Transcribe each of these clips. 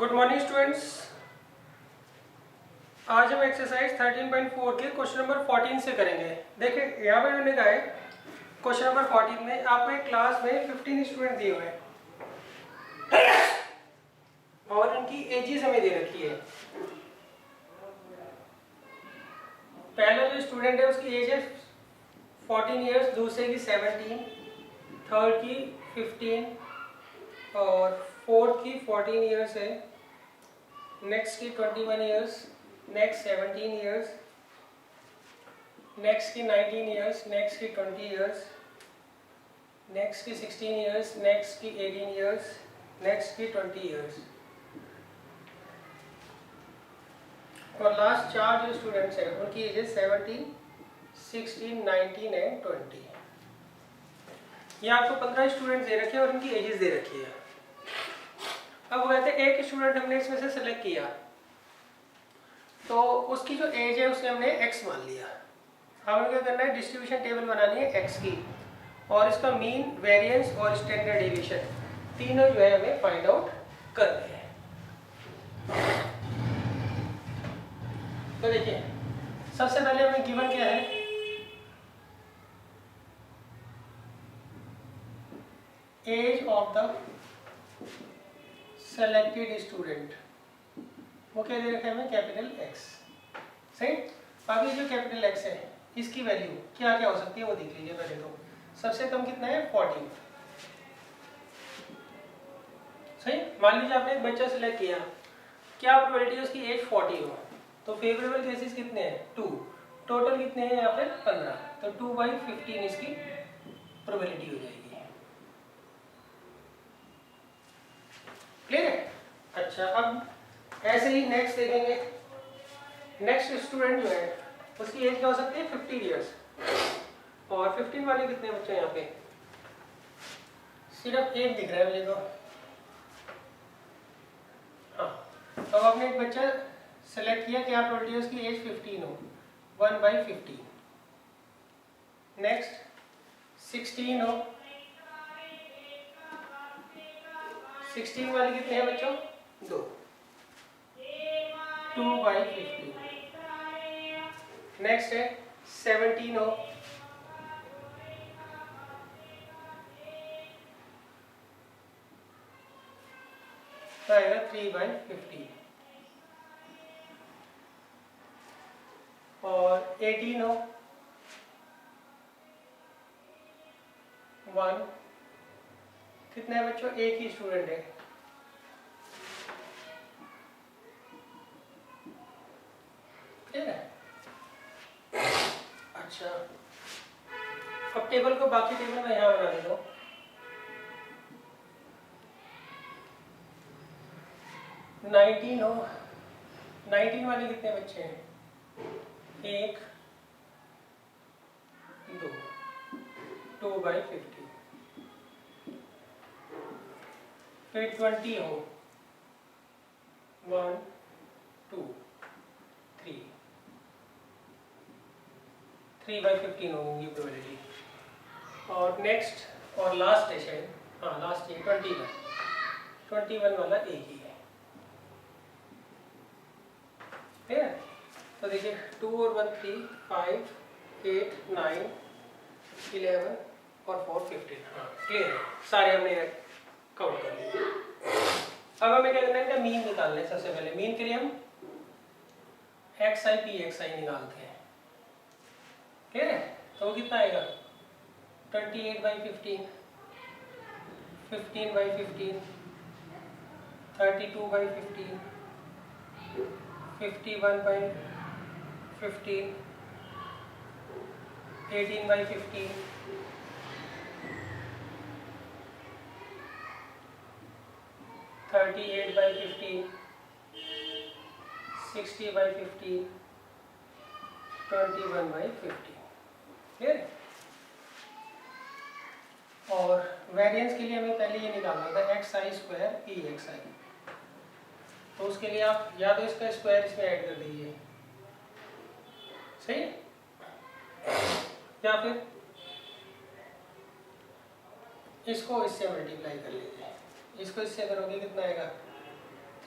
Good morning students. आज हम exercise 13.4 के क्वेश्चन नंबर 14 से करेंगे। देखिए यहाँ पे मैंने कहा है क्वेश्चन नंबर 14 में आपको एक क्लास में 15 स्टूडेंट दिए हुए हैं और इनकी एजेस हमें दे रखी है। पहला जो स्टूडेंट है उसकी एज है 14 इयर्स, दूसरे की 17, थर्ड की 15 और फोर्थ की 14 इयर्स है, नेक्स्ट की 21 इयर्स, नेक्स्ट 17 इयर्स, नेक्स्ट की 19 इयर्स, नेक्स्ट की 20 इयर्स, नेक्स्ट की 16 इयर्स, नेक्स्ट की 18 इयर्स, नेक्स्ट की 20 इयर्स और लास्ट चार जो स्टूडेंट्स हैं उनकी एजेस 17, 16, 19 एंड 20। ये आपको 15 स्टूडेंट्स दे रखे हैं और उनकी एजेस दे रखी है। अब कहते हैं एक स्टूडेंट हमने इसमें से सिलेक्ट किया तो उसकी जो एज है उसे हमने x मान लिया। अब हमें क्या करना है, डिस्ट्रीब्यूशन टेबल बनानी है x की और इसका मीन, वेरिएंस और स्टैंडर्ड डेविएशन तीनों जो है हमें फाइंड आउट करने हैं। तो देखिए सबसे पहले हमें गिवन क्या है, age of the selected student, वो क्या दे रखा है हमें, कैपिटल X। सही। अब ये जो कैपिटल X है इसकी वैल्यू क्या क्या हो सकती है वो देख लीजिए पहले। तो सबसे कम कितना है, 14। सही। मान लीजिए आपने एक बच्चा सिलेक्ट किया, क्या प्रोबेबिलिटी है उसकी एज 40 हो, तो फेवरेबल केसेस कितने हैं, 2। टोटल कितने हैं यहाँ पे, 15। तो 2/15 इसकी प्रोबेबिलिटी हो जाएगी। क्लियर है। अच्छा, अब ऐसे ही नेक्स्ट देखेंगे। नेक्स्ट स्टूडेंट जो है उसकी एज क्या हो सकती है, 15 इयर्स और 15 वाले कितने बच्चे हैं यहाँ पे, सिर्फ एक दिख रहा है मुझे तो। हाँ, अब आपने एक बच्चा सेलेक्ट किया, क्या प्रोबेबिलिटी है उसकी एज 15 हो, 1/15। नेक्स्ट 16 हो, 16 वाले कितने हैं बच्चों, 2, 2/15। नेक्स्ट है 17 हो, तो आएगा 3/15 और 18 हो, 1। कितने हैं बच्चों, एक ही स्टूडेंट है, ठीक है। अच्छा, अब टेबल को, बाकी टेबल में यहाँ बना देता हूँ। 19 हो, 19 वाले कितने बच्चे हैं, 1, 2, 2/15। फिर 20 हो, 1, 2, 3, 3/15 होगी प्रोबेबिलिटी। और नेक्स्ट और लास्ट है शायद, हाँ लास्ट है 21 वाला एक ही है, ठीक है। तो देखिए 2 और 1 3, 5, 8, 9, 11 और 4 15। हाँ क्लियर है, सारे हमने काउंट कर लिए। अब हमें क्या करना है, मीन निकालना है। सबसे पहले मीन के लिए हम XI PXI निकालते हैं, क्लियर है। तो वो कितना आएगा, 28/15, 15/15, 32/15, 51/15, 18/15, 38/15, 60/15, 21/15, क्लियर है। और वेरिएंस के लिए हमें पहले ये निकालना था XI² PXI। तो उसके लिए आप या तो इसका स्क्वायर इसमें ऐड कर दीजिए, सही है, या फिर इसको इससे मल्टीप्लाई कर लीजिए। इसको इससे करोगे कितना आएगा,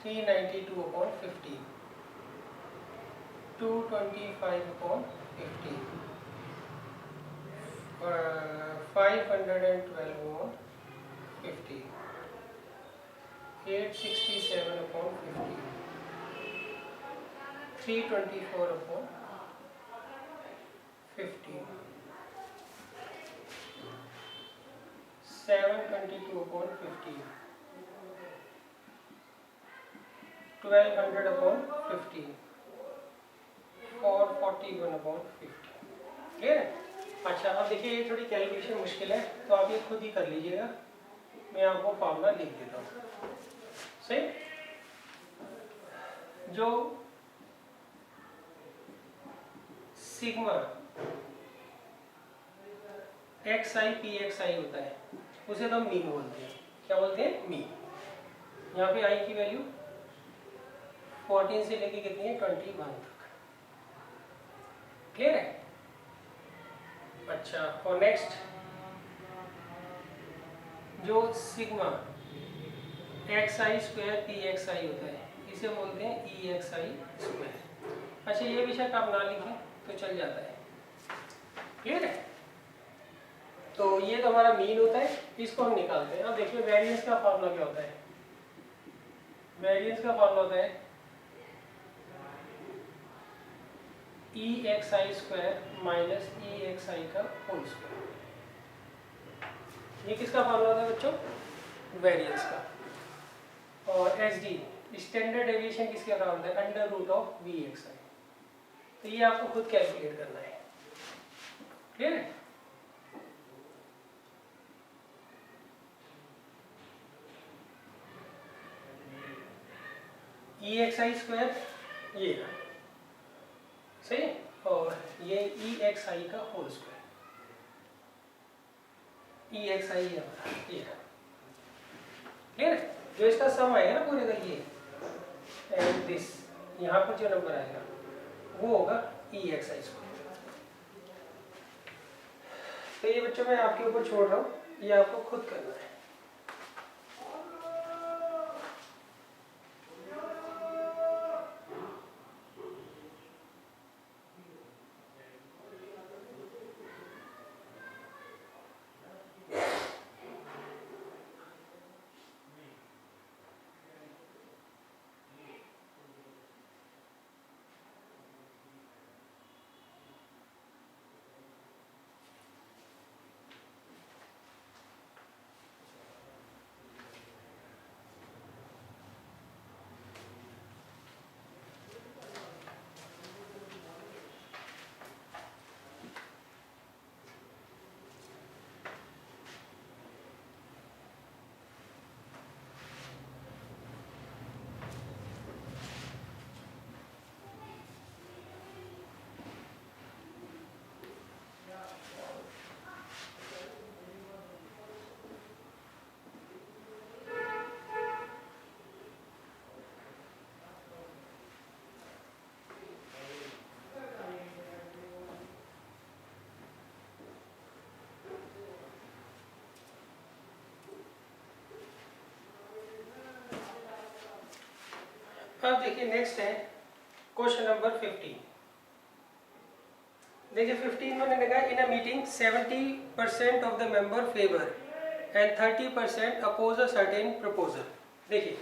392/15, 225/15, 512/50, 867/50, 324/50, 722/50, 1200/50, 441/50। क्लियर है? अच्छा, अब देखिए ये थोड़ी कैलकुलेशन मुश्किल है तो आप ये खुद ही कर लीजिएगा, मैं आपको फॉर्मूला लिख देता हूँ। सही, जो सिग्मा XI/PXI होता है उसे तो हम मीन बोलते हैं। क्या बोलते हैं? मीन। यहाँ पे आई की वैल्यू 14 से लेके कितनी है? 21 तक। क्लियर है? अच्छा, और नेक्स्ट जो सिग्मा XI/PXI होता है इसे बोलते हैं EXI²। अच्छा, ये बेशक आप ना लिखें तो चल जाता है। क्लियर है? तो ये तो हमारा मीन होता है, इसको हम निकालते हैं। अब देखिए वेरिएंस का फॉर्मूला क्या होता है। वेरिएंस का फॉर्मूला होता है EXI² माइनस EXI का होल स्क्वायर। ये किसका फॉर्मूला होता है बच्चों? वेरिएंस का। और SD स्टैंडर्ड डेविएशन किसके बराबर होता है? √VXI। तो ये आपको खुद कैलकुलेट करना है। क्लियर है? EXI² ये है, सही है? और ये EXI का होल स्क्वायर, EXI ये है। क्लियर है? जो इसका सम आएगा ना पूरे का, ये एंड दिस, यहाँ पर जो नंबर आएगा वो होगा EXI²। तो ये बच्चों मैं आपके ऊपर छोड़ रहा हूँ, ये आपको खुद करना है। अब देखिए नेक्स्ट है क्वेश्चन नंबर 15। देखिए 15 में लिखा है in a meeting 70% of the member favour and 30% oppose a certain proposal. देखिए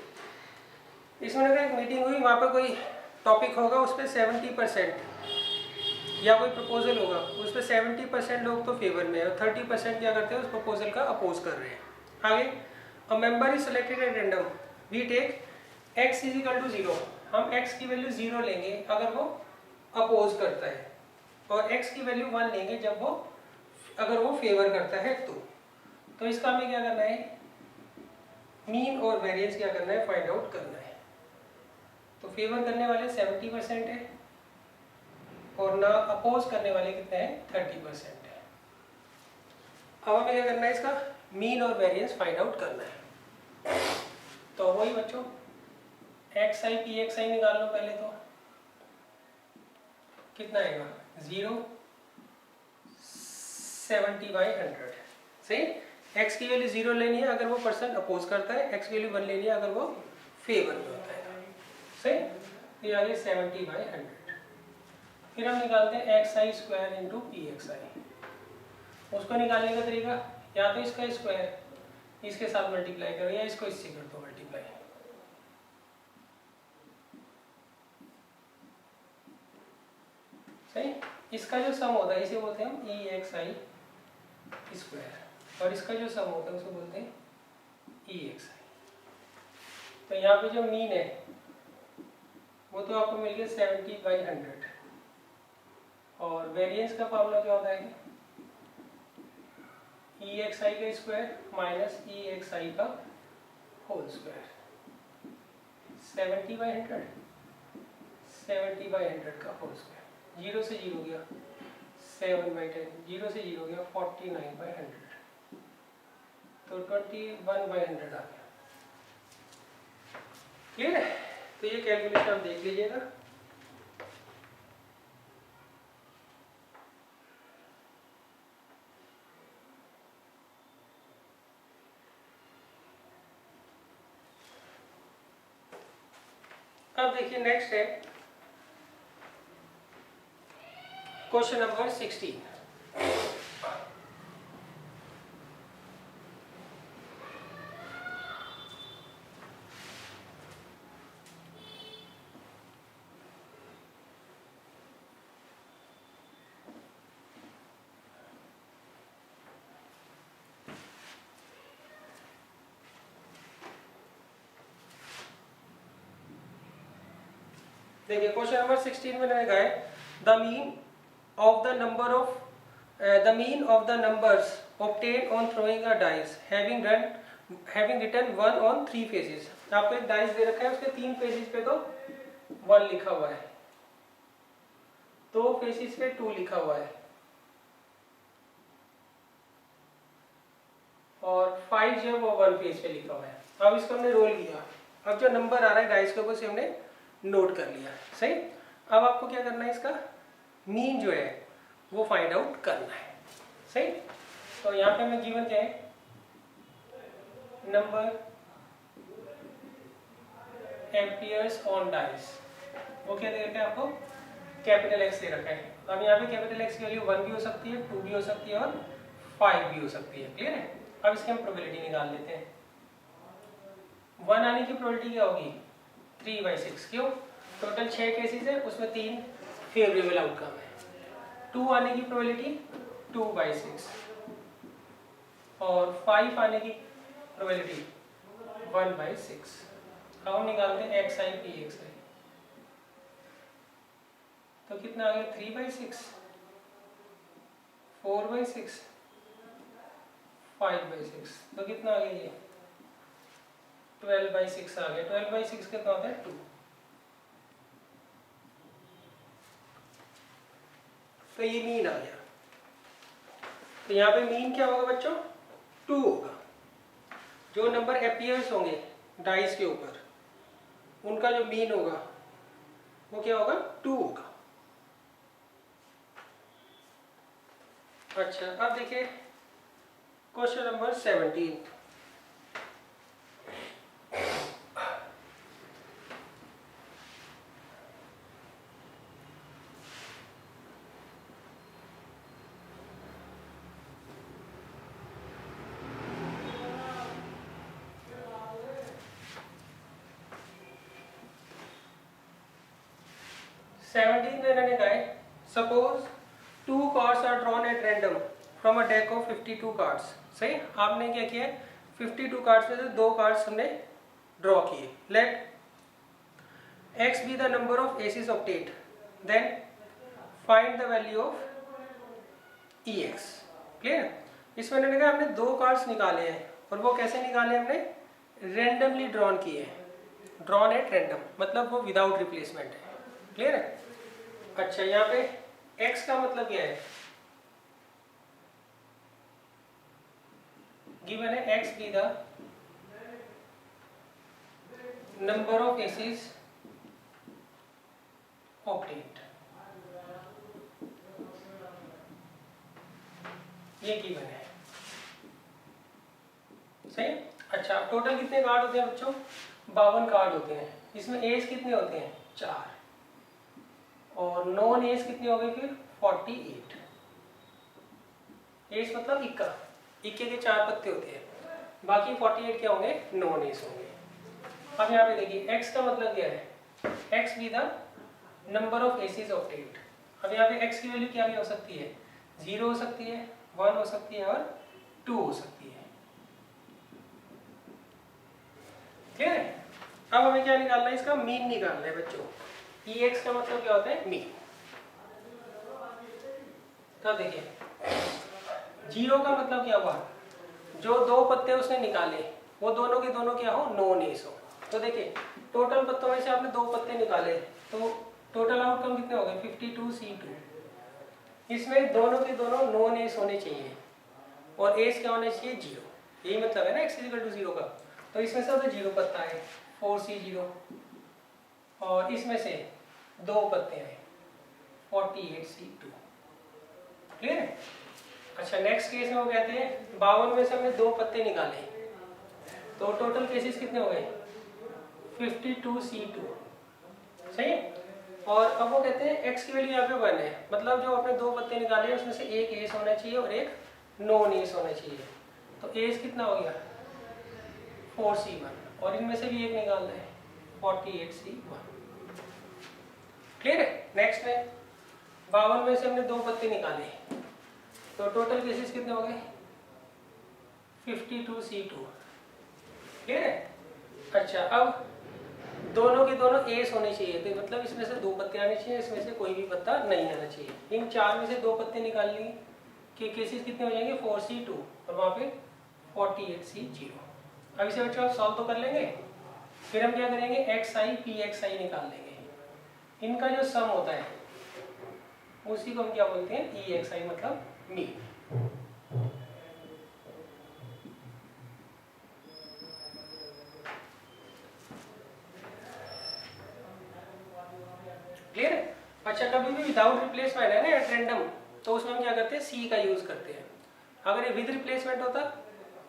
इसमें लिखा एक मीटिंग हुई, वहाँ पर कोई टॉपिक होगा उस पर 70% या कोई प्रपोजल होगा उस पर 70% लोग तो फेवर में है और 30% क्या करते हैं उस प्रपोजल का अपोज कर रहे हैं। आगे a member is selected at random, we take x is equal to 0। हम x की वैल्यू 0 लेंगे अगर वो अपोज करता है और x की वैल्यू 1 लेंगे जब वो अगर वो फेवर करता है। तो इसका हमें क्या करना है? मीन और वेरिएंस क्या करना है? फाइंड आउट करना है। तो फेवर करने वाले 70% है और ना अपोज करने वाले कितने हैं? 30% है। अब हमें क्या करना है? इसका मीन और वेरिएंस फाइंड आउट करना है। तो वही बच्चों XI/PXI निकाल लो पहले। तो कितना आएगा? 0 70/100। सही। x की वैल्यू 0 लेनी है अगर वो पर्सन अपोज करता है, x की वैल्यू 1 लेनी है अगर वो फेवर में होता है। सही। तो ये आ गया 70/100। फिर हम निकालते हैं xi² इंटू pxi। उसको निकालने का तरीका या तो इसका स्क्वायर इसके साथ मल्टीप्लाई करो या इसको इससे कर दो मल्टीप्लाई। सही। इसका जो सम होता है इसे बोलते हैं हम EXI स्क्वायर और इसका जो सम होता है उसको बोलते हैं EXI। तो यहाँ पे जो मीन है वो तो आपको मिल गया 70/100 और वेरिएंस का फॉर्मूला क्या होता है EXI का स्क्वायर माइनस EXI का होल स्क्वायर। 70/100 का होल स्क्वायर। 0 से 0 गया 7/10, 0 से 0 गया 49/100, तो 21/100 आ गया। क्लियर है। तो ये कैलकुलेशन आप देख लीजिएगा। अब देखिए नेक्स्ट है क्वेश्चन नंबर 16। देखिए क्वेश्चन नंबर 16 में मैंने कहा है the mean of the numbers obtained on throwing a dice having written 1 on 3 faces। आपको एक डाइस दे रखा है उसके 3 फेसेस पे तो 1 लिखा हुआ है, 2 फेसेस पे 2 लिखा हुआ है और 5 जो है वो 1 फेस पे लिखा हुआ है। अब इसको हमने रोल किया। अब जो नंबर आ रहा है डाइस के ऊपर से हमने नोट कर लिया। सही। अब आपको क्या करना है इसका मीन जो है वो फाइंड आउट करना है। सही। तो यहाँ पे हमें गिवन क्या है नंबर appears ऑन डाइस, वो क्या दे रखा है आपको कैपिटल X दे रखा है। अब यहाँ पे कैपिटल X की वैल्यू 1 भी हो सकती है, 2 भी हो सकती है और 5 भी हो सकती है। क्लियर है। अब इसकी हम प्रोबेबिलिटी निकाल लेते हैं। 1 आने की प्रोबेबिलिटी क्या होगी 3/6। क्यों? टोटल 6 केसेस है उसमें 3 फेवरेबल आउटकम है। 2 आने की प्रोबेबिलिटी 2/6 और 5 आने की प्रोबेबिलिटी 1/6। अब हम निकालते हैं XI PXI। तो कितना आ गया 3/6, 4/6, 5/6। तो कितना आ गया ये 12/6 आ गया। 12/6 कितना होता है 2। तो ये मीन आ गया। तो यहाँ पे मीन क्या होगा बच्चों 2 होगा। जो नंबर अपीयर्स होंगे डाइस के ऊपर उनका जो मीन होगा वो क्या होगा 2 होगा। अच्छा अब देखिए क्वेश्चन नंबर 17। में मैंने कहा है suppose 2 cards are drawn at random from a deck of 52 cards. सही। आपने क्या किया 52 कार्ड्स में से 2 कार्ड्स हमने ड्रॉ किए। Let x be the number of aces obtained, then find the value of EX। Clear. इसमें मैंने कहा हमने 2 कार्ड्स निकाले हैं और वो कैसे निकाले हमने रैंडमली ड्रॉन किए हैं। ड्रॉन एट रैंडम मतलब वो विदाउट रिप्लेसमेंट है। क्लियर है। अच्छा यहाँ पे x का मतलब क्या है गिवन है x be the number of aces obtained, ये गिवन है। सही। अच्छा टोटल कितने कार्ड होते हैं बच्चों 52 कार्ड होते हैं। इसमें एज कितने होते हैं 4 और नॉन एज कितनी हो गई फिर 48। एज मतलब इक्का, इक्के के 4 पत्ते होते हैं, बाकी 48 क्या होंगे नॉन एज होंगे। अब यहाँ पे देखिए x का मतलब क्या है, x be the number of aces of 8। अब यहाँ पे x की वैल्यू क्या भी हो सकती है, 0 हो सकती है, 1 हो सकती है और 2 हो सकती है। ठीक है, अब हमें क्या निकालना है, इसका मीन निकालना है बच्चों। ex का मतलब क्या होता है मीन। तो देखिए 0 का मतलब क्या हुआ, जो 2 पत्ते उसने निकाले वो दोनों के दोनों क्या हो नॉन एज हो। तो देखिए टोटल पत्तों में से आपने 2 पत्ते निकाले तो टोटल आउटकम कितने हो गए 52C2। इसमें दोनों के दोनों नॉन एज होने चाहिए और एज क्या होना चाहिए 0। यही मतलब है ना x = 0 का। तो इसमें से 0 पत्ता है 4C0 और इसमें से 2 पत्ते हैं 48C2। क्लियर है। अच्छा नेक्स्ट केस में वो कहते हैं 52 में से हमने 2 पत्ते निकाले तो टोटल केसेस कितने हो गए 52C2। सही है। और अब वो कहते हैं x की वैल्यू यहाँ पे 1 है, मतलब जो आपने 2 पत्ते निकाले हैं उसमें से एक एज होना चाहिए और एक नॉन एज होना चाहिए। तो एज कितना हो गया 4C1 और इनमें से भी एक निकालना है 48C1। क्लियर है। नेक्स्ट में 52 में से हमने 2 पत्ते निकाले तो टोटल केसेस कितने हो गए 52C2। क्लियर है। अच्छा अब दोनों के दोनों एस होने चाहिए, तो मतलब इसमें से 2 पत्ते आने चाहिए, इसमें से कोई भी पत्ता नहीं आना चाहिए। इन 4 में से 2 पत्ते निकालने के केसेस कितने हो जाएंगे 4C2 और वहाँ पे 48C0। अब इसे बच्चों आप सॉल्व तो कर लेंगे, फिर हम क्या करेंगे xi pxi निकाल लेंगे। इनका जो सम होता है उसी को हम क्या बोलते हैं EXI मतलब मीन। क्लियर है। अच्छा कभी भी विदाउट रिप्लेसमेंट है ना एट रैंडम तो उसमें हम क्या करते हैं सी का यूज करते हैं। अगर ये विद रिप्लेसमेंट होता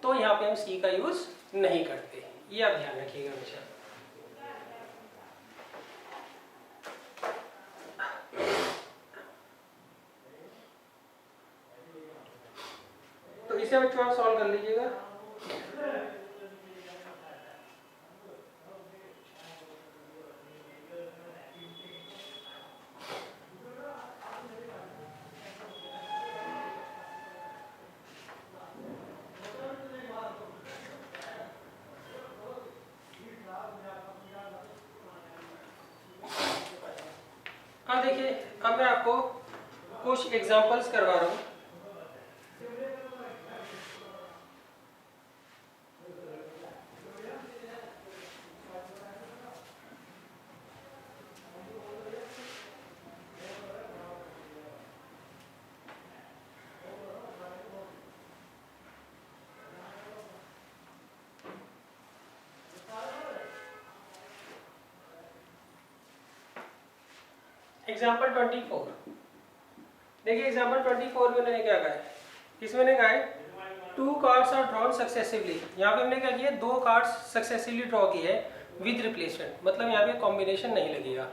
तो यहाँ पे हम सी का यूज नहीं करते, ये आप ध्यान रखिएगा हमेशा। तो इसे बच्चों आप सॉल्व कर लीजिएगा। अब देखिए अब मैं आपको कुछ एग्जांपल्स करवा रहा हूँ। एग्जाम्पल 24 देखिए, एग्जाम्पल 24 में मैंने क्या कहा है, इसमें ने कहा है 2 कार्ड्स आर ड्रॉन सक्सेसिवली। यहाँ पे हमने क्या किया 2 कार्ड्स सक्सेसिवली ड्रॉ किए हैं विद रिप्लेसमेंट, मतलब यहाँ पे कॉम्बिनेशन नहीं लगेगा।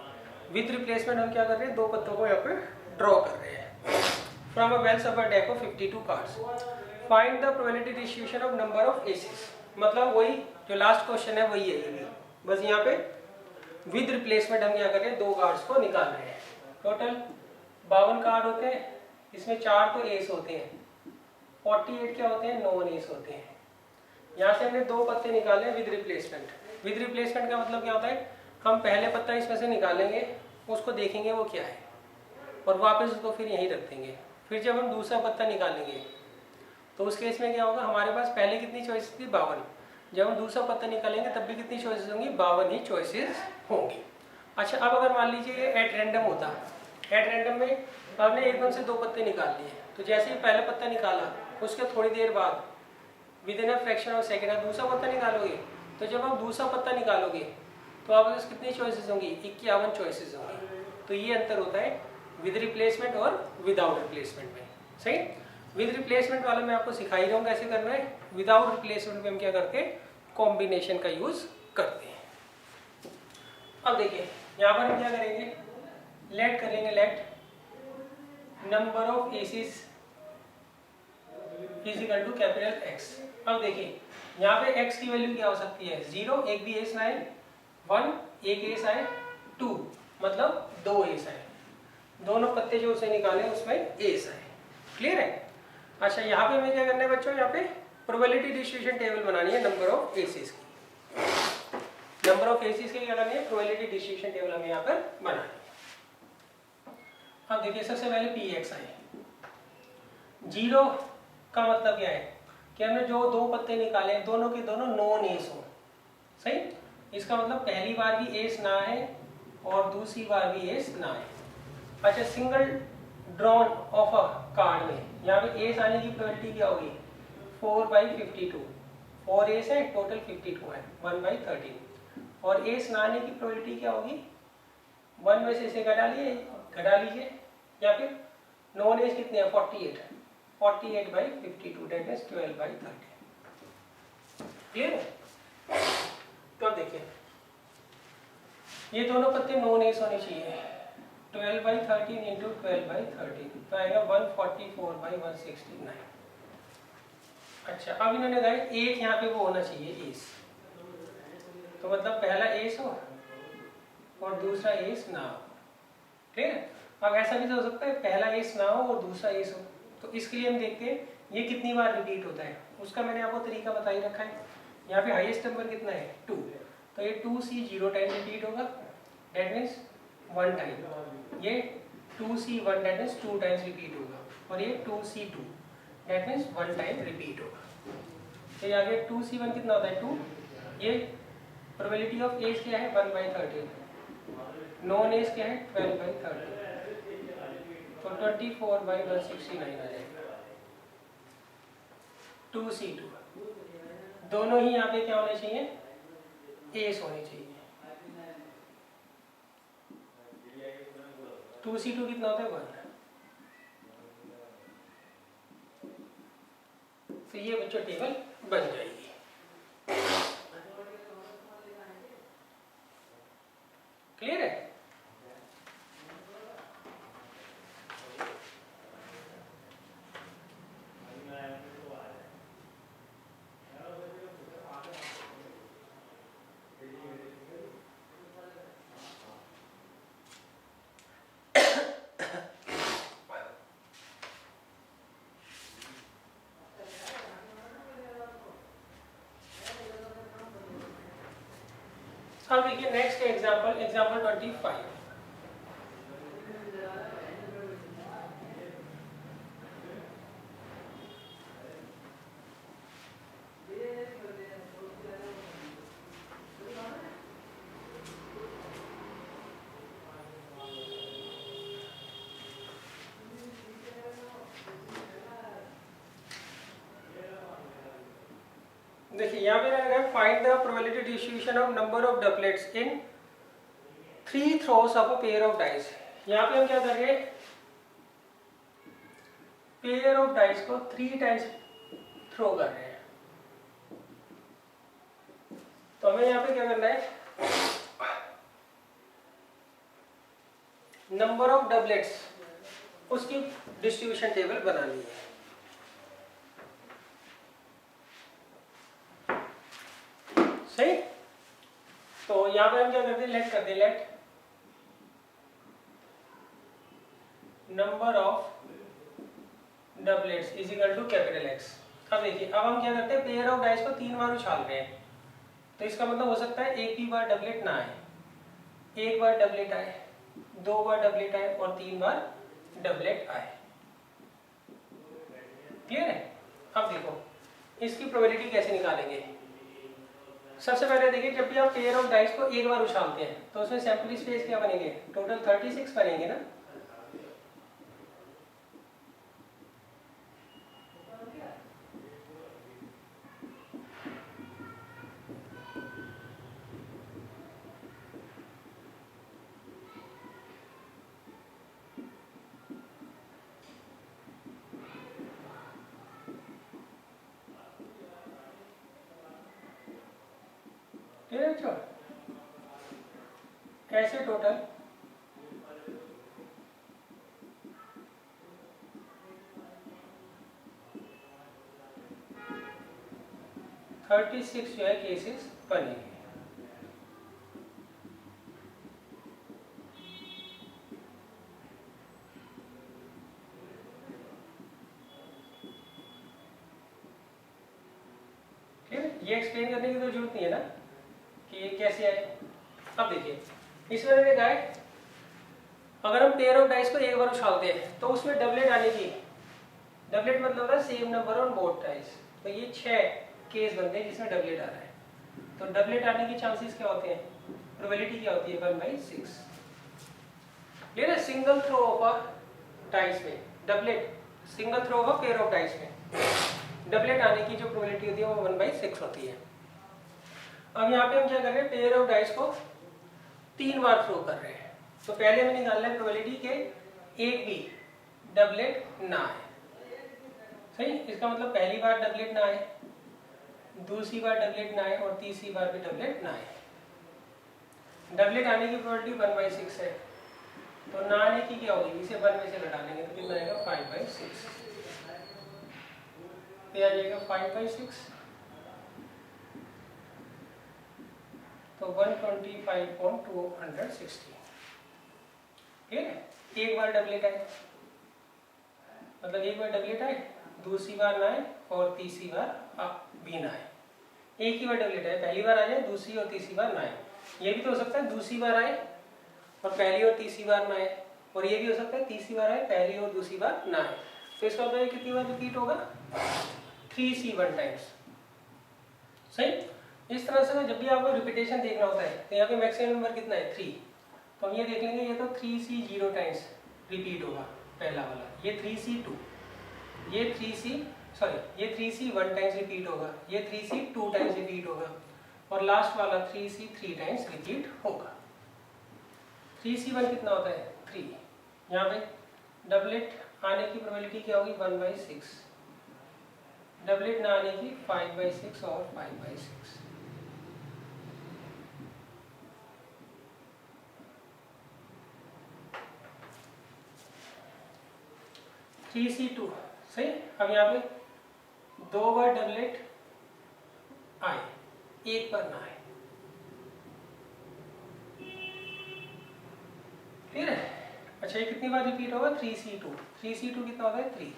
विद रिप्लेसमेंट हम क्या कर रहे हैं 2 पत्तों को यहाँ पे ड्रॉ कर रहे हैं from a well shuffled deck of 52 cards. Find the probability distribution of number of aces, मतलब वही जो लास्ट क्वेश्चन है वही है ये, बस यहाँ पे विद रिप्लेसमेंट हम क्या कर रहे हैं 2 कार्ड्स को निकाल रहे हैं। टोटल 52 कार्ड होते हैं, इसमें 4 तो एस होते हैं, 48 क्या होते हैं नॉन एस होते हैं। यहाँ से हमने 2 पत्ते निकाले विद रिप्लेसमेंट। विद रिप्लेसमेंट का मतलब क्या होता है, हम पहले पत्ता इसमें से निकालेंगे, उसको देखेंगे वो क्या है और वापस उसको फिर यहीं रख देंगे। फिर जब हम दूसरा पत्ता निकालेंगे तो उस केस में क्या होगा, हमारे पास पहले कितनी चॉइस थी 52, जब हम दूसरा पत्ता निकालेंगे तब भी कितनी चॉइसेस होंगी 52 ही चॉइसेस होंगी। अच्छा अब अगर मान लीजिए ये एट रैंडम होता, एट रैंडम में आपने एकदम से 2 पत्ते निकाल लिए, तो जैसे ही पहला पत्ता निकाला उसके थोड़ी देर बाद with in a fraction of second आप दूसरा पत्ता निकालोगे, तो जब आप दूसरा पत्ता निकालोगे तो आप उसकी कितनी चॉइसेस होंगी 51 चॉइसेस होंगी। तो ये अंतर होता है विद रिप्लेसमेंट और विदाउट रिप्लेसमेंट में। सही। विद रिप्लेसमेंट वाला मैं आपको सिखा ही रहा हूँ कैसे करना है, विदाउट रिप्लेसमेंट में हम क्या करते हैं कॉम्बिनेशन का यूज करते हैं। अब देखिए यहाँ पर हम क्या करेंगे, लेट कर लेंगे, let number of aces is equal to capital X. अब देखिए यहाँ पे x की वैल्यू क्या हो सकती है, 0, एक भी एस ना आए, 1, एक एस आए, 2, मतलब 2 एस आए, दोनों पत्ते जो उसे निकाले उसमें एस आए। क्लियर है? अच्छा यहाँ पे हमें क्या करना है बच्चों, यहाँ पे प्रोबेबिलिटी डिस्ट्रीब्यूशन टेबल बनानी है नंबर ऑफ एसिस की। नंबर ऑफ एसिस की क्या करनी है, प्रोबेबिलिटी डिस्ट्रीब्यूशन टेबल हमें यहाँ पर बनानी है। अब देखिए सबसे पहले पी एक्स आए, 0 का मतलब क्या है कि हमने जो दो पत्ते निकाले दोनों के दोनों नॉन एस हो। सही, इसका मतलब पहली बार भी एस ना है और दूसरी बार भी एस ना है। अच्छा single drawn of a card में यहाँ पे एस आने की प्रोबेबिलिटी क्या होगी, 4/52, 4 एस है, टोटल 52 है, 1/13। और एस ना आने की प्रोबेबिलिटी क्या होगी, 1 में से इसे घटा लीजिए, या फिर नॉन एस कितने हैं, 48, 48/52, डेट मीन्स 12/13। क्लियर है? तो अब देखिए ये दोनों पत्ते नॉन एस होने चाहिए, 12/13 इंटू 12/13 तो आएगा 144/169। अच्छा अब इन्होंने कहा एक यहाँ पे वो होना चाहिए एस, तो मतलब पहला एस हो और दूसरा एस ना हो। ठीक है? अब ऐसा भी तो हो सकता है पहला एस ना हो और दूसरा एस हो, तो इसके लिए हम देखते हैं ये कितनी बार रिपीट होता है, उसका मैंने आपको तरीका बता ही रखा है। यहाँ पे हाईएस्ट नंबर कितना है, 2, तो ये 2c 0 टाइम रिपीट होगा, डेट मीन्स 1 टाइम, ये 2c 1 that means 2 times repeat होगा, और ये 2c2 that means 1 time repeat होगा। तो ये आगे 2c1 कितना होता है, 2, ये प्रोबेबिलिटी ऑफ एज क्या है, 1/13, नॉन एज क्या है, 12/13, तो 24/169 आ जाएगा। 2c2 दोनों ही यहाँ पे क्या होने चाहिए, एस होने चाहिए। 2c2 कितना होता है, 1। तो ये बच्चों टेबल बन जाएगी। क्लियर है? अब देखिए नेक्स्ट एग्जांपल, एग्जांपल 25। देखिए यहाँ पे रहेगा find the probability distribution of number of doublets in 3 throws of a pair of dice. यहाँ पे हम क्या कर रहे हैं, पेयर ऑफ डाइस को 3 टाइम्स थ्रो कर रहे हैं। तो हमें यहाँ पे क्या करना है, नंबर ऑफ डबलेट्स उसकी डिस्ट्रीब्यूशन टेबल बनानी है। सही, तो यहाँ पे हम क्या करते हैं, लेट करते हैं, let number of doublets is equal to capital X. अब देखिए अब हम क्या करते हैं, पेयर ऑफ डाइस को 3 बार उछाल रहे हैं, तो इसका मतलब हो सकता है एक भी बार डबलेट ना आए, एक बार डबलेट आए, 2 बार डबलेट आए और 3 बार डबलेट आए। क्लियर है? अब देखो इसकी प्रोबेबिलिटी कैसे निकालेंगे। सबसे पहले देखिए जब भी आप पेयर ऑफ डाइस को एक बार उछालते हैं तो उसमें सैंपल स्पेस क्या बनेंगे, टोटल 36 बनेंगे ना। क्लियर है? कैसे टोटल 36 जो है केसेस बनेंगे। ये एक्सप्लेन करने की तो जरूरत नहीं है ना कि ये कैसे आए। अब देखिए इसमें मैंने कहा है अगर हम पेयर ऑफ डाइस को एक बार उछालते हैं तो उसमें डबलेट आने की, डबलेट मतलब होता है same number on both dice, तो ये 6 केस बनते हैं जिसमें डबलेट आ रहा है। तो डबलेट आने के चांसेस क्या होते हैं, प्रोबेबिलिटी क्या होती है 1/6। ये ना single throw of a dice में doublet, single throw of a pair of dice में डबलेट आने की जो प्रोबेबिलिटी होती है वो 1/6 होती है। अब यहाँ पे हम क्या कर रहे हैं, पेयर ऑफ डाइस को 3 बार थ्रो कर रहे हैं। तो पहले में निकालना है प्रोबेबिलिटी के एक भी डबलेट ना आए। सही, इसका मतलब पहली बार डबलेट ना आए, दूसरी बार डबलेट ना आए और तीसरी बार भी डबलेट ना आए। डबलेट आने की प्रोबेबिलिटी 1/6 है, तो ना आने की क्या होगी, इसे 1 में से घटा लेंगे तो कितना आएगा 5/6। ये आ जाएगा 5/6, तो 125.260। ठीक है, एक बार डबलेट आए मतलब एक बार डबलेट आए, दूसरी बार ना आए और तीसरी बार भी ना आए। एक ही बार डबलेट आए, पहली बार आ जाए, दूसरी और तीसरी बार ना आए। ये भी तो हो सकता है दूसरी बार आए और पहली और तीसरी बार ना आए, और ये भी हो सकता है तीसरी बार आए, पहली और दूसरी बार ना आए। तो इसका मतलब कितनी बार रिपीट होगा, 3C 1 टाइम्स। सही, इस तरह से जब भी आपको रिपीटेशन देखना होता है तो यहाँ पे मैक्सिमम नंबर कितना है 3, तो हम ये देख लेंगे ये तो 3C 0 टाइम्स रिपीट होगा पहला वाला, ये 3C 2, ये 3C 1 टाइम्स रिपीट होगा, ये 3C 2 टाइम्स रिपीट होगा और लास्ट वाला 3C 3 टाइम्स रिपीट होगा। 3C 1 कितना होता है 3, यहाँ पे डबलेट आने की प्रोबेबिलिटी क्या होगी 1/6, डबलेट ना आने की 5/6 और 5/6। 3C2 सही। अब यहाँ पे 2 बार डबलेट आए, एक बार ना आए, ठीक है। अच्छा ये कितनी बार रिपीट होगा 3C2, 3C2 कितना होता है 3,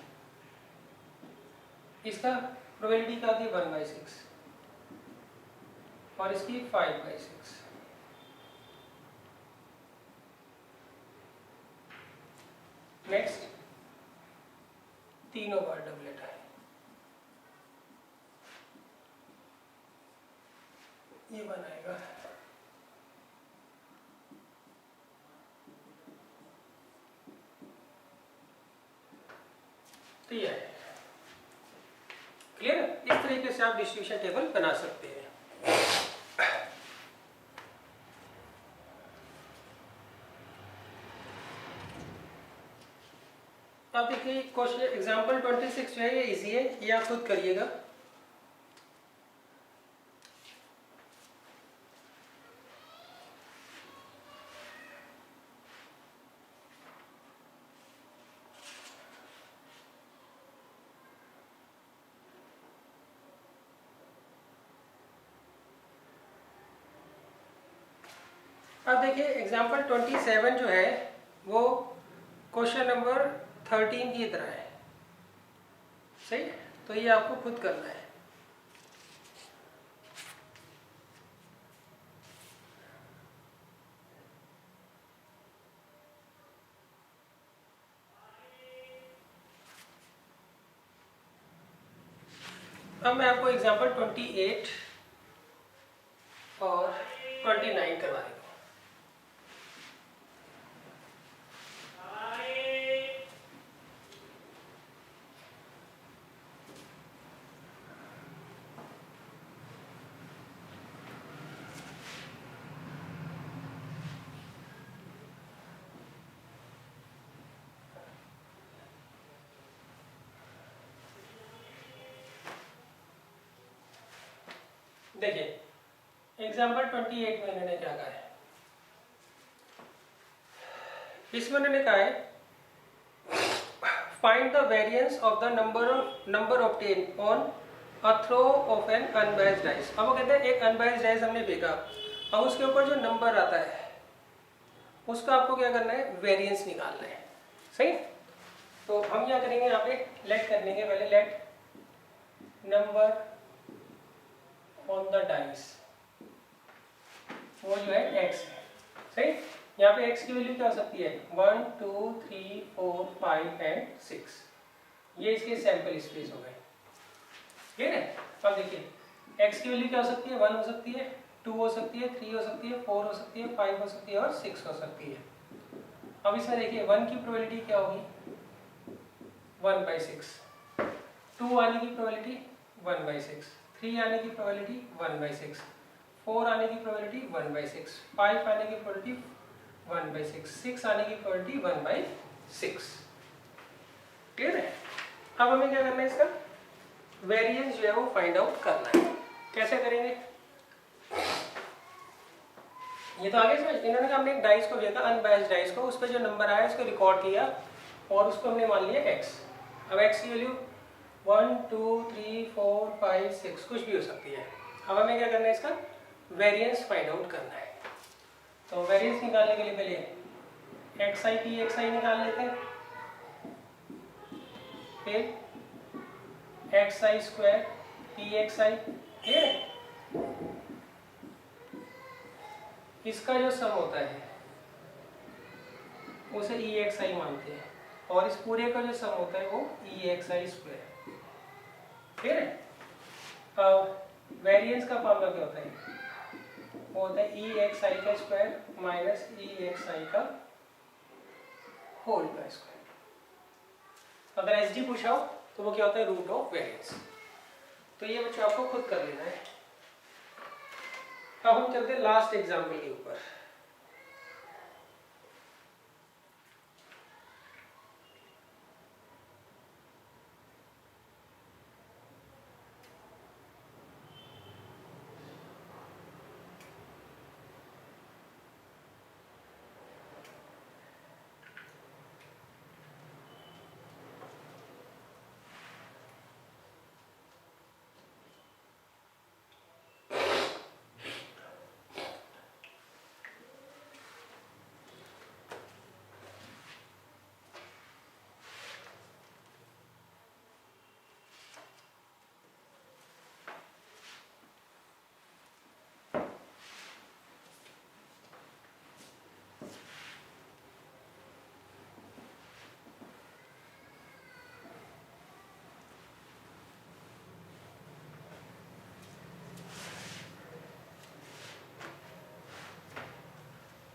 इसका प्रोबेबिलिटी क्या होती है 1/6 और इसकी 5/6। नेक्स्ट तीनों बार डबलेट आए, ये बनाएगा तो ये है। क्लियर है, इस तरीके से आप डिस्ट्रीब्यूशन टेबल बना सकते हैं। अब देखिए क्वेश्चन एग्जांपल 26 जो है ये इजी है, ये आप खुद करिएगा। अब देखिए एग्जांपल 27 जो है वो क्वेश्चन नंबर 13 की तरह है, सही। तो ये आपको खुद करना है। अब मैं आपको एग्जांपल 28 और 29 करवा देता हूँ। देखिए एग्जाम्पल 28 में इन्होंने क्या कहा है, इसमें उन्होंने कहा है find the variance of the number obtain on a throw of an unbiased dice. अब वो कहते हैं एक अनबायस्ड डाइस हमने फेंका, अब उसके ऊपर जो नंबर आता है उसका आपको क्या करना है, वेरिएंस निकालना है। सही। तो हम क्या करेंगे, यहाँ पे लेट कर लेंगे पहले, let number on the dice, वो जो है x है। सही। यहाँ पे x की वैल्यू क्या हो सकती है, 1 2 3 4 5 एंड 6। ये इसके सैंपल स्पेस हो गए। ठीक है। अब देखिए x की वैल्यू क्या हो सकती है, 1 हो सकती है, 2 हो सकती है, 3 हो सकती है, 4 हो सकती है, 5 हो सकती है और 6 हो सकती है। अब इसमें देखिए 1 की प्रोबेबिलिटी क्या होगी, 1/6, 2 आने की प्रोबेबिलिटी 1/6, 3 आने की प्रोबेबिलिटी 1/6, 4 आने की प्रोबेबिलिटी 1/6, 5 आने की प्रोबेबिलिटी 1/6, 6 आने की प्रोबेबिलिटी 1/6। क्लियर है। अब हमें क्या करना है, इसका वेरिएंस जो है वो फाइंड आउट करना है। कैसे करेंगे, ये तो आगे समझ। इन्होंने कहा हमने एक डाइस को लिया था, अनबायस्ड डाइस को, उस पर जो नंबर आया उसको रिकॉर्ड किया और उसको हमने मान लिया x। अब x की वैल्यू 1 2 3 4 5 6 कुछ भी हो सकती है। अब हमें क्या करना है, इसका वेरिएंस फाइंड आउट करना है। तो वेरिएंस निकालने के लिए पहले xi pxi निकाल लेते हैं, फिर xi स्क्वायर pxi। ठीक है। इसका जो सम होता है उसे EXI मानते हैं और इस पूरे का जो सम होता है वो EXI स्क्वायर। ठीक है। अब वेरिएंस का फॉर्मूला क्या होता है, वो होता है EXI का स्क्वायर माइनस EXI का होल का स्क्वायर। अगर SD पूछा हो तो वो क्या होता है, रूट ऑफ वेरिएंस। तो ये बच्चों आपको खुद कर लेना है। अब हम चलते हैं लास्ट एग्जाम्पल के ऊपर।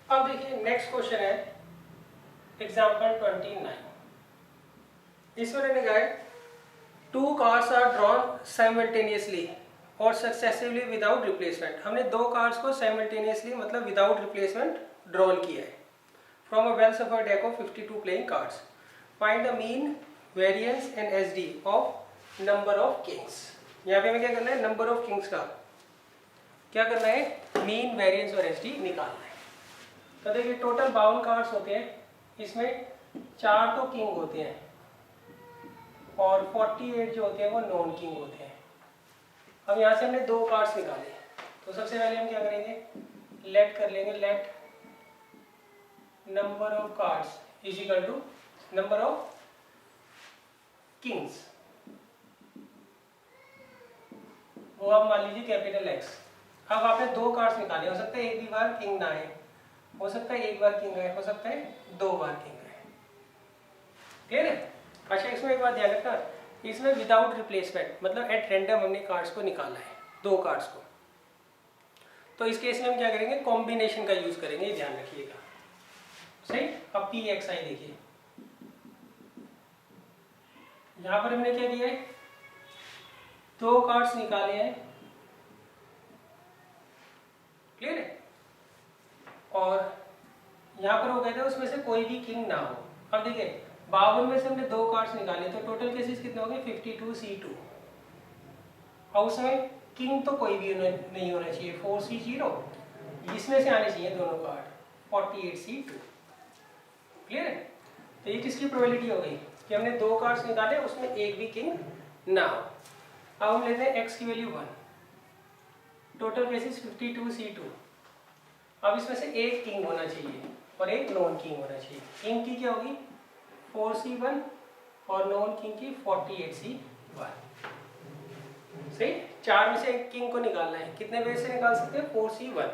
अब देखिए नेक्स्ट क्वेश्चन है एग्जाम्पल 29। इसमें मैंने कहा है 2 कार्ड्स आर ड्रॉन साइमल्टेनियसली और सक्सेसिवली विदाउट रिप्लेसमेंट। हमने 2 कार्ड्स को साइमल्टेनियसली मतलब विदाउट रिप्लेसमेंट ड्रॉन किया है from a well shuffled deck of 52 playing cards. Find the mean variance and SD of number of Kings. यहाँ पे हमें क्या करना है, नंबर ऑफ किंग्स का क्या करना है, मीन वेरिएंस और SD निकालना है। तो देखिए टोटल 52 कार्ड्स होते हैं, इसमें 4 तो किंग होते हैं और 48 जो होते हैं वो नॉन किंग होते हैं। अब यहाँ से हमने 2 कार्ड्स निकाले, तो सबसे पहले हम क्या करेंगे, लेट कर लेंगे, let number of cards is equal to number of kings, वो आप मान लीजिए कैपिटल X। अब आपने 2 कार्ड्स निकाले, हो सकता है एक भी बार किंग ना आए, हो सकता है एक बार किंग आए, हो सकता है 2 बार किंग आए। क्लियर है। अच्छा इसमें एक बात ध्यान रखना, इसमें विदाउट रिप्लेसमेंट मतलब एट रैंडम हमने कार्ड्स को निकाला है, 2 कार्ड्स को। तो इस केस में हम क्या करेंगे, कॉम्बिनेशन का यूज करेंगे, ध्यान रखिएगा। सही। अब PXI देखिए, यहां पर हमने क्या किया है, 2 कार्ड्स निकाले हैं। क्लियर है। और यहाँ पर वो कहते हैं उसमें से कोई भी किंग ना हो। अब देखिए 52 में से हमने 2 कार्ड्स निकाले, तो टोटल केसेस कितने हो गए, 52C2। और उसमें किंग तो कोई भी नहीं होना चाहिए, 4C0, इसमें से आने चाहिए दोनों कार्ड, 48C2। क्लियर है? तो ये किसकी प्रोबेबिलिटी हो गई कि हमने 2 कार्ड्स निकाले उसमें एक भी किंग ना हो। अब हम लेते हैं x की वैल्यू 1, टोटल बेसिस 52c2। अब इसमें से एक किंग होना चाहिए और एक नॉन किंग होना चाहिए। किंग की क्या होगी 4c1 और नॉन किंग की 48c1। सही, 4 में से एक किंग को निकालना है। कितने वे से निकाल सकते हैं 4c1।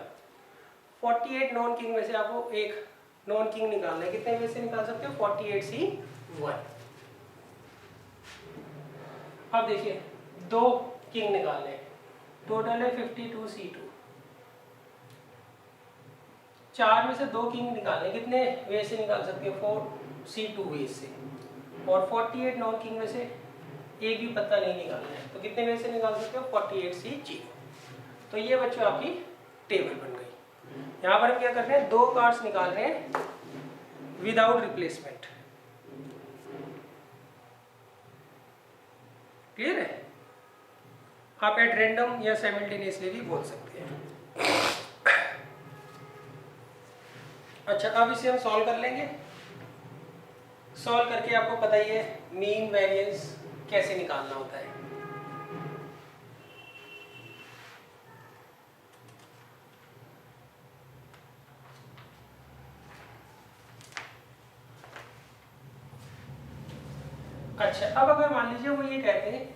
48 नॉन किंग में से आपको एक नॉन किंग निकालना है। कितने वे से निकाल सकते हो 48c1। अब देखिए 2 किंग निकालने हैं, टोटल है 52c2। 4 में से 2 किंग निकालने, कितने वे से निकाल सकते हो 4c2 वे से, और 48 नॉन किंग में से एक भी पत्ता नहीं निकालना है, तो कितने वे से निकाल सकते हो 48c0। तो ये बच्चों आपकी टेबल बन गई। यहाँ पर हम क्या कर रहे हैं 2 कार्ड्स निकाल रहे हैं विदाउट रिप्लेसमेंट। क्लियर है? आप एट रैंडम या साइमल्टेनियसली भी बोल सकते हैं। अच्छा, अब इसे हम सॉल्व कर लेंगे। सॉल्व करके आपको पता ही है मीन वेरिएंस कैसे निकालना होता है। अच्छा, अब अगर मान लीजिए वो ये कहते हैं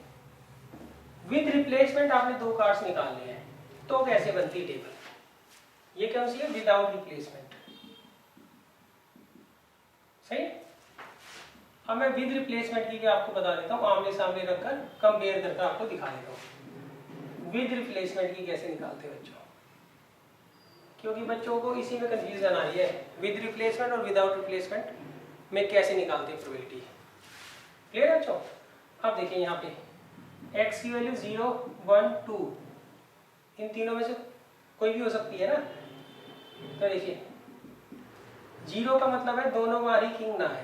विद रिप्लेसमेंट आपने 2 कार्ड्स निकाल लिए हैं, तो कैसे बनती टेबल? ये कौन सी है विदाउट रिप्लेसमेंट। सही। अब मैं विद रिप्लेसमेंट की भी आपको बता देता हूँ, आमने सामने रखकर कंपेयर करके आपको दिखा देता हूँ विद रिप्लेसमेंट की कैसे निकालते हैं बच्चों, क्योंकि बच्चों को इसी में कंफ्यूजन आ रही है विद रिप्लेसमेंट और विदाउट रिप्लेसमेंट में कैसे निकालते हैं प्रोबेबिलिटी। क्लियर है बच्चों? अब देखिए यहाँ पे x की वैल्यू 0, 1, 2, इन तीनों में से कोई भी हो सकती है ना। तो देखिए 0 का मतलब है दोनों बार ही किंग ना है,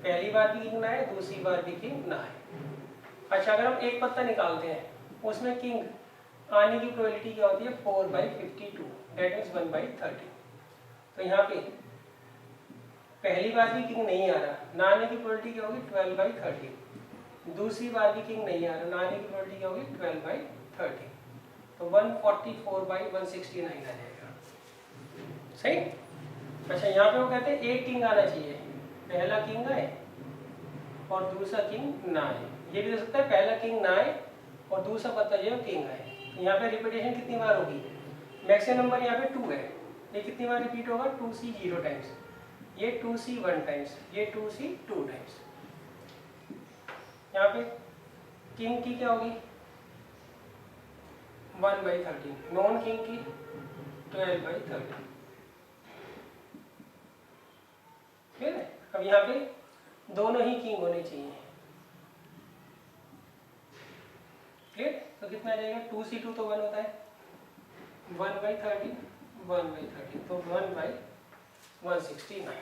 पहली बार भी किंग ना है, दूसरी बार भी किंग ना है। अच्छा, अगर हम एक पत्ता निकालते हैं उसमें किंग आने की प्रोबेबिलिटी क्या होती है 4/52, दैट मीन्स 1/30। तो यहाँ पे पहली बार भी किंग नहीं आ रहा, ना आने की प्रोबेबिलिटी क्या होगी 12/30। दूसरी बार भी किंग नहीं आ रहा, ना आने की प्रोबेबिलिटी क्या होगी 12/30। तो 144/169 आ जाएगा। सही। अच्छा, यहाँ पे वो कहते हैं एक किंग आना चाहिए, पहला किंग आए और दूसरा किंग ना आए। ये भी हो सकता है पहला किंग ना आए और दूसरा पत्ता जो है किंग आए। तो यहाँ पे रिपीटेशन कितनी बार होगी? मैक्सिमम नंबर यहाँ पे 2 है, ये कितनी बार रिपीट होगा 2c 0 टाइम्स, ये 2c 1 टाइम्स, ये 2c 2 टाइम्स। यहाँ पे किंग की क्या होगी 1/13, नॉन किंग की 12/13। ठीक है? अब यहाँ पे दोनों ही किंग होने चाहिए। क्लियर? तो कितना आ जाएगा 2c2 तो 1 होता है, 1/13, 1/13 तो 1/169।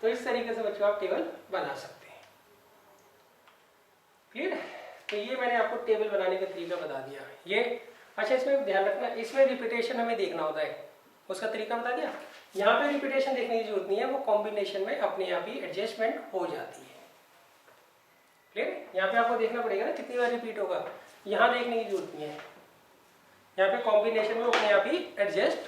तो इस तरीके से बच्चों आप टेबल बना सकते हैं। क्लियर? तो ये मैंने आपको टेबल बनाने का तरीका बता दिया। ये अच्छा, इसमें ध्यान रखना, इसमें रिपीटेशन हमें देखना होता है, उसका तरीका बता दिया। यहाँ पे रिपीटेशन देखने की जरूरत नहीं है, वो कॉम्बिनेशन में अपने आप ही एडजस्टमेंट हो जाती है। क्लियर? यहाँ पे आपको देखना पड़ेगा ना कितनी बार रिपीट होगा, यहाँ देखने की जरूरत नहीं है, यहाँ पे कॉम्बिनेशन में अपने आप ही एडजस्ट